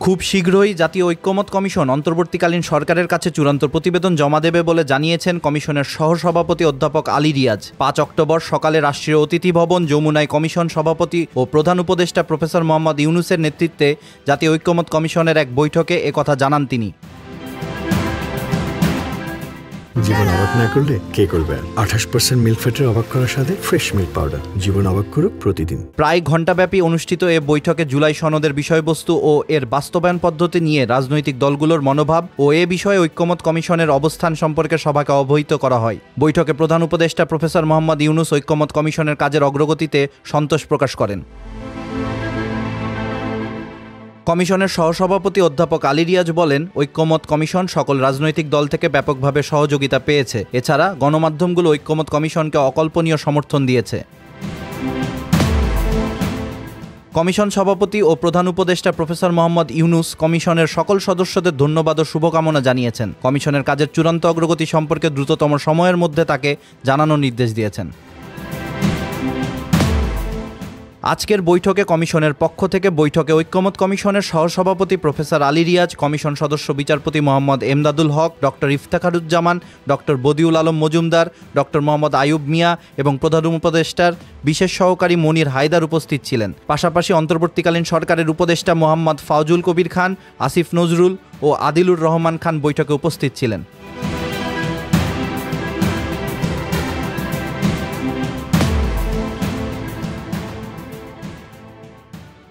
খুব শীঘ্রই জাতীয় ঐক্যমত কমিশন অন্তর্বর্তীকালীন সরকারের কাছে চূড়ান্ত প্রতিবেদন জমা দেবে বলে জানিয়েছেন কমিশনের সহসভাপতি অধ্যাপক আলী রিয়াজ। ৫ অক্টোবর সকালে রাষ্ট্রীয় অতিথি ভবন যমুনায় কমিশন সভাপতি ও প্রধান উপদেষ্টা প্রফেসর মোহাম্মদ ইউনূসের নেতৃত্বে জাতীয় ঐক্যমত কমিশনের এক বৈঠকে একথা জানান তিনি। জীবন অবাক না করলে কে করবে? 28% মিল্ক ফ্যাটের অবাক করার সাথে ফ্রেশ মিল্ক পাউডার। জীবন অবাক করুক প্রতিদিন। প্রায় ঘণ্টাব্যাপী অনুষ্ঠিত এ বৈঠকে জুলাই সনদের বিষয়বস্তু ও এর বাস্তবায়ন পদ্ধতি নিয়ে রাজনৈতিক দলগুলোর মনোভাব ও এ বিষয়ে ঐক্যমত কমিশনের অবস্থান সম্পর্কে সভাকে অবহিত করা হয়। বৈঠকে প্রধান উপদেষ্টা প্রফেসর মোহাম্মদ ইউনূস ঐক্যমত কমিশনের কাজের অগ্রগতিতে সন্তোষ প্রকাশ করেন। কমিশনের সহসভাপতি অধ্যাপক আলী রিয়াজ বলেন, ঐক্যমত কমিশন সকল রাজনৈতিক দল থেকে ব্যাপকভাবে সহযোগিতা পেয়েছে। এছাড়া গণমাধ্যমগুলো ঐক্যমত কমিশনকে অকল্পনীয় সমর্থন দিয়েছে। কমিশন সভাপতি ও প্রধান উপদেষ্টা প্রফেসর মোহাম্মদ ইউনূস কমিশনের সকল সদস্যদের ধন্যবাদ ও শুভকামনা জানিয়েছেন। কমিশনের কাজের চূড়ান্ত অগ্রগতি সম্পর্কে দ্রুততম সময়ের মধ্যে তাকে জানানোর নির্দেশ দিয়েছেন। আজকের বৈঠকে কমিশনের পক্ষ থেকে বৈঠকে ঐক্যমত কমিশনের সহসভাপতি প্রফেসর আলী রিয়াজ, কমিশন সদস্য বিচারপতি Mohammad Emdadul Haque, doctor Iftekharuzzaman, doctor Badiul Alam Majumdar, doctor Mohammad Ayub Mia এবং প্রধান উপদেষ্টার বিশেষ সহকারী মনির হায়দার উপস্থিত ছিলেন। পাশাপাশি অন্তর্বর্তীকালীন সরকারের উপদেষ্টা মোহাম্মদ ফাউজুল কবির খান, আসিফ নজরুল ও আদিলুর রহমান খান বৈঠকে উপস্থিত ছিলেন।